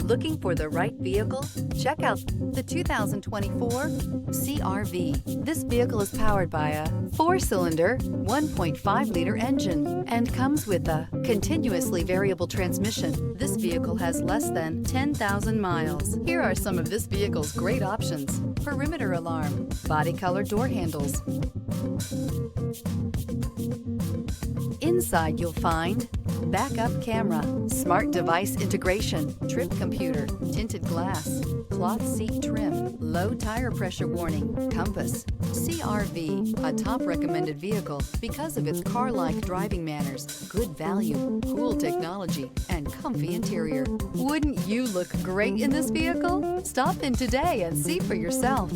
Looking for the right vehicle? Check out the 2024 CR-V. This vehicle is powered by a 4-cylinder, 1.5-liter engine and comes with a continuously variable transmission. This vehicle has less than 10,000 miles. Here are some of this vehicle's great options: perimeter alarm, body color door handles. Inside you'll find backup camera, smart device integration, trip computer, tinted glass, cloth seat trim, low tire pressure warning, compass. CR-V, a top recommended vehicle because of its car-like driving manners, good value, cool technology, and comfy interior. Wouldn't you look great in this vehicle? Stop in today and see for yourself.